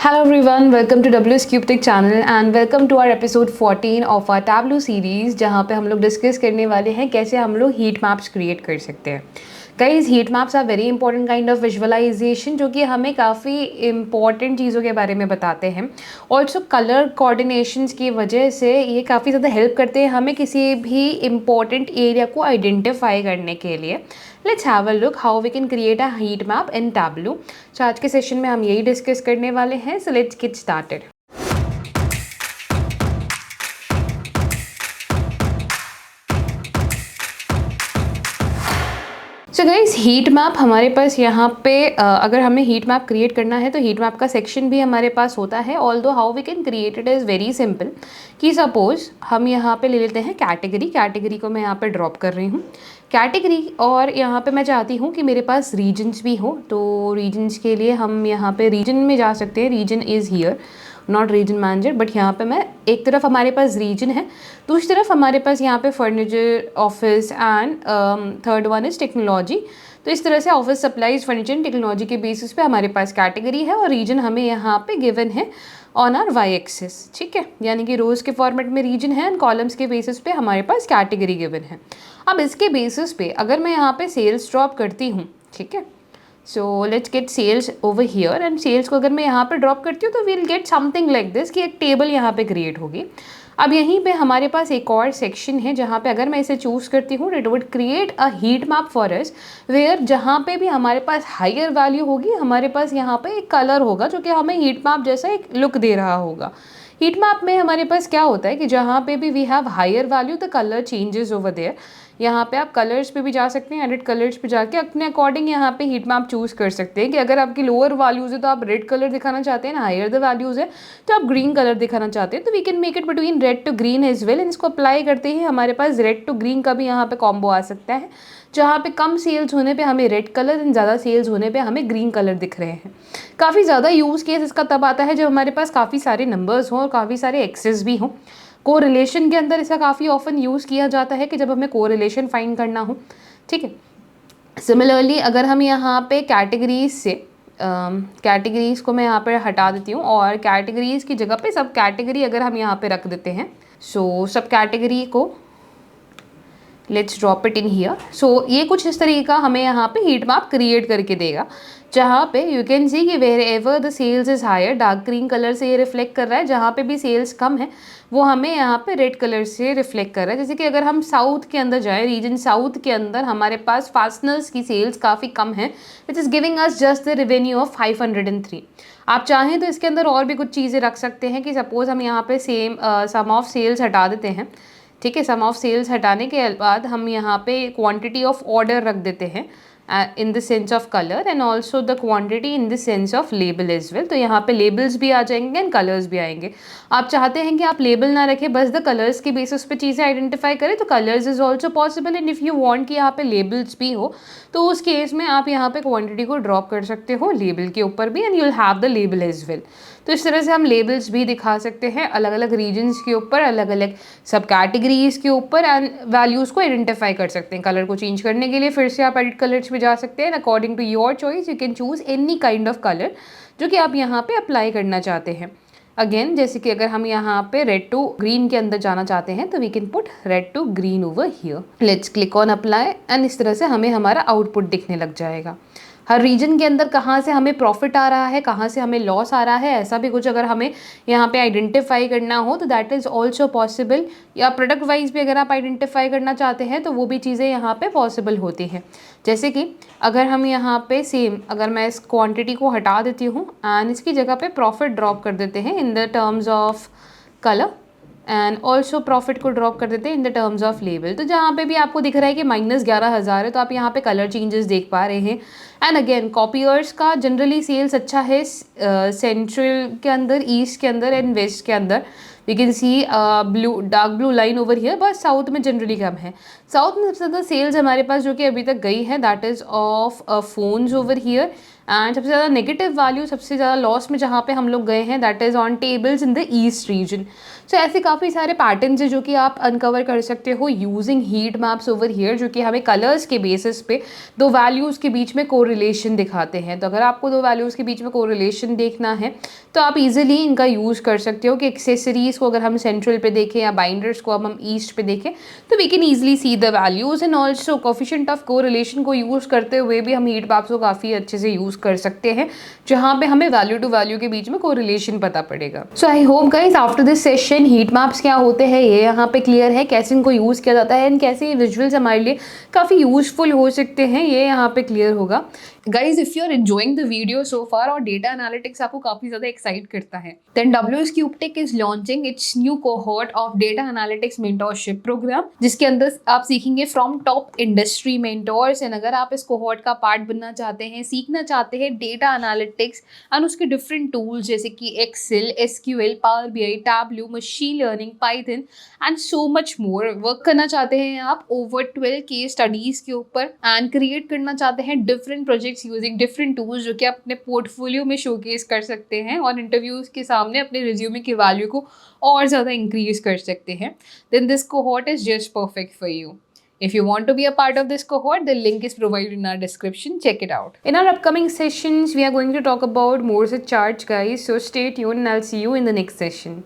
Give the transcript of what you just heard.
Hello everyone, welcome to WS Cube Tech channel and welcome to our episode 14 of our Tableau series जहाँ पे हम लोग discuss करने वाले हैं कैसे हम लोग हीट मैप्स क्रिएट कर सकते हैं। Guys, heat maps are very important kind of visualization जो कि हमें काफ़ी इंपॉर्टेंट चीज़ों के बारे में बताते हैं। ऑल्सो कलर कोऑर्डिनेशंस की वजह से ये काफ़ी ज़्यादा हेल्प करते हैं हमें किसी भी इम्पॉर्टेंट एरिया को आइडेंटिफाई करने के लिए। Let's have a look how we can create a heat map in Tableau. तो आज के सेशन में हम यही डिस्कस करने वाले हैं। सो let's get started. So guys, heat map हमारे पास यहाँ पे अगर हमें हीट मैप क्रिएट करना है तो हीट मैप का सेक्शन भी हमारे पास होता है। Although how we can create it is very simple कि सपोज हम यहाँ पे ले लेते हैं कैटेगरी को मैं यहाँ पे ड्रॉप कर रही हूँ कैटेगरी, और यहाँ पे मैं चाहती हूँ कि मेरे पास रीजन्स भी हो। तो रीजन्स के लिए हम यहाँ पे रीजन में जा सकते हैं। Region is here, not region manager, but यहाँ पे मैं एक तरफ हमारे पास रीजन है, दूसरी तरफ हमारे पास यहाँ पे furniture, office and third one is technology. तो इस तरह से office supplies, furniture and technology के बेसिस पे हमारे पास कैटेगरी है और रीजन हमें यहाँ पे गिवन है ऑन आर वाई एक्सिस। ठीक है, यानी कि रोज़ के फॉर्मेट में रीजन है एंड कॉलम्स के बेसिस पे हमारे पास कैटेगरी गिवन है। अब इसके बेसिस पे अगर मैं यहाँ पे सेल्स ड्रॉप करती हूँ, ठीक है, so let's get sales over here and sales को अगर मैं यहाँ पे ड्रॉप करती हूँ तो we'll get something like this कि एक टेबल यहाँ पे क्रिएट होगी। अब यहीं पे हमारे पास एक और सेक्शन है जहाँ पे अगर मैं इसे चूज़ करती हूँ it would create a heat map for us, where जहाँ पे भी हमारे पास हायर वैल्यू होगी हमारे पास यहाँ पे एक कलर होगा जो कि हमें हीट मैप जैसा एक लुक दे रहा होगा। हीट मैप में हमारे पास क्या होता है कि जहाँ पे भी we have higher value the colour changes over there. यहाँ पे आप कलर्स पे भी जा सकते हैं, एडिट कलर्स पे जाके अपने अकॉर्डिंग यहाँ पे हीट मैप चूज़ कर सकते हैं कि अगर आपकी लोअर वैल्यूज़ है तो आप रेड कलर दिखाना चाहते हैं ना, हायर द वैल्यूज़ है तो आप ग्रीन कलर दिखाना चाहते हैं, तो we can make it between red to green as well. इसको अप्लाई करते ही हमारे पास रेड टू ग्रीन का भी यहाँ पे कॉम्बो आ सकता है, जहाँ पे कम सेल्स होने पे हमें रेड कलर एंड ज़्यादा सेल्स होने पे हमें ग्रीन कलर दिख रहे हैं। काफ़ी ज़्यादा यूज़ केस इसका तब आता है जब हमारे पास काफ़ी सारे नंबर्स हों और काफ़ी सारे एक्सेस भी हों। कोरिलेशन के अंदर इसका काफ़ी ऑफन यूज़ किया जाता है कि जब हमें कोरिलेशन फाइंड करना हो। ठीक है, सिमिलरली अगर हम यहाँ पे कैटेगरीज से कैटेगरीज़ को मैं यहाँ पर हटा देती हूँ और कैटेगरीज़ की जगह पे सब कैटेगरी अगर हम यहाँ पे रख देते हैं, सो सब कैटेगरी को let's drop it in here. So ये कुछ इस तरीके का हमें यहाँ पे हीट मैप क्रिएट करके देगा, जहाँ पे यू कैन सी कि wherever the sales is higher, dark green colour से ये रिफ्लेक्ट कर रहा है, जहाँ पे भी सेल्स कम है वो हमें यहाँ पे रेड कलर से रिफ्लेक्ट कर रहा है। जैसे कि अगर हम साउथ के अंदर जाएँ, रीजन साउथ के अंदर हमारे पास फास्टनर्स की सेल्स काफ़ी कम है, which is giving us just the revenue of 503। आप चाहें तो इसके अंदर और भी कुछ चीज़ें रख सकते हैं कि सपोज़ हम यहाँ पे सेम सम ऑफ सेल्स हटा देते हैं। ठीक है, सम ऑफ सेल्स हटाने के बाद हम यहाँ पे क्वांटिटी ऑफ ऑर्डर रख देते हैं in the sense of colour and also the quantity in the sense of label as well. तो यहाँ पे लेबल्स भी आ जाएंगे एंड कलर्स भी आएंगे। आप चाहते हैं कि आप लेबल ना रखें, बस द कलर्स के बेसिस पे चीज़ें आइडेंटिफाई करें, तो colours is also possible. And if you want कि यहाँ पे लेबल्स भी हो तो उस केस में आप यहाँ पे क्वांटिटी को ड्रॉप कर सकते हो लेबल के ऊपर भी and you will have the label as well. तो इस तरह से हम लेबल्स भी दिखा सकते हैं अलग अलग रीजन्स के ऊपर, अलग अलग सब कैटेगरीज के ऊपर एंड वैल्यूज़ को आइडेंटिफाई कर सकते हैं। कलर को चेंज करने के लिए फिर से आप एडिट कलर्स में जा सकते हैं, according to your choice you can choose any kind of colour जो कि आप यहाँ पे अप्लाई करना चाहते हैं। अगेन, जैसे कि अगर हम यहाँ पे रेड टू ग्रीन के अंदर जाना चाहते हैं तो we can put red to green over here. Let's click on apply and इस तरह से हमें हमारा आउटपुट दिखने लग जाएगा। हर रीजन के अंदर कहाँ से हमें प्रॉफिट आ रहा है, कहाँ से हमें लॉस आ रहा है, ऐसा भी कुछ अगर हमें यहाँ पे आइडेंटिफाई करना हो तो दैट इज़ ऑल्सो पॉसिबल। या प्रोडक्ट वाइज भी अगर आप आइडेंटिफाई करना चाहते हैं तो वो भी चीज़ें यहाँ पे पॉसिबल होती हैं। जैसे कि अगर हम यहाँ पे सेम, अगर मैं इस क्वांटिटी को हटा देती हूँ एंड इसकी जगह पे प्रॉफिट ड्रॉप कर देते हैं in the terms of colour and also profit को ड्रॉप कर देते हैं in the terms of label, तो जहाँ पे भी आपको दिख रहा है कि -11,000 है तो आप यहाँ पे कलर चेंजेस देख पा रहे हैं। एंड अगेन, कॉपियर्स का जनरली सेल्स अच्छा है सेंट्रल के अंदर, ईस्ट के अंदर एंड वेस्ट के अंदर। We can see blue, dark blue line over here, बस साउथ में जनरली कम है। साउथ में सबसे ज़्यादा सेल्स हमारे पास जो कि अभी तक गई है that is of phones over here and सबसे ज़्यादा नेगेटिव वैल्यू, सबसे ज़्यादा लॉस में जहाँ पे हम लोग गए हैं, that is on tables in the east region. So ऐसे काफ़ी सारे पैटर्न्स हैं जो कि आप अनकवर कर सकते हो using heat maps over here, जो कि हमें कलर्स के बेसिस पे दो वैल्यूज़ के बीच में कोरिलेशन दिखाते हैं। तो अगर आपको दो वैल्यूज़ के बीच में कोरिलेशन देखना है तो आप इजीली इनका यूज़ कर सकते हो कि एक्सेसरीज़ को अगर हम सेंट्रल पे देखें या बाइंडर्स को अब हम ईस्ट पे देखें तो we can easily see the values. And also coefficient of correlation को यूज़ करते हुए भी हम हीट मैप्स को काफ़ी अच्छे से यूज़ कर सकते हैं, जहाँ पे हमें वैल्यू टू वैल्यू के बीच में कोरिलेशन पता पड़ेगा। So I hope guys after this session heat maps क्या होते हैं ये यहाँ पे क्लियर है, कैसे इनको यूज़ किया जाता है एंड कैसे ये विजुअल्स हमारे लिए काफ़ी यूजफुल हो सकते हैं, ये यहाँ पे क्लियर होगा। Guys if you are enjoying the video so far और डेटा एनालिटिक्स आपको काफ़ी ज़्यादा एक्साइट करता है, then WS CubeTech is launching its new cohort of data analytics mentorship programme, जिसके अंदर आप सीखेंगे from top industry mentors. And अगर आप इस कोहॉर्ट का पार्ट बनना चाहते हैं, सीखना चाहते हैं डेटा एनालिटिक्स एंड उसके डिफरेंट टूल्स जैसे कि Excel, SQL, power BI, Tableau, machine learning, Python and so much more, work करना चाहते हैं आप ओवर 12 केस स्टडीज़ के ऊपर एंड क्रिएट करना चाहते हैं different projects using different tools जो कि आप अपने पोर्टफोलियो में शोकेस कर सकते हैं और इंटरव्यूज के सामने अपने रिज्यूमे की वैल्यू को और ज़्यादा इंक्रीज कर सकते हैं, then this cohort is just perfect for you. If you want to be a part of this cohort, the link is provided in our description. Check it out. In our upcoming sessions, we are going to talk about more such charts, guys. So stay tuned and I'll see you in the next session.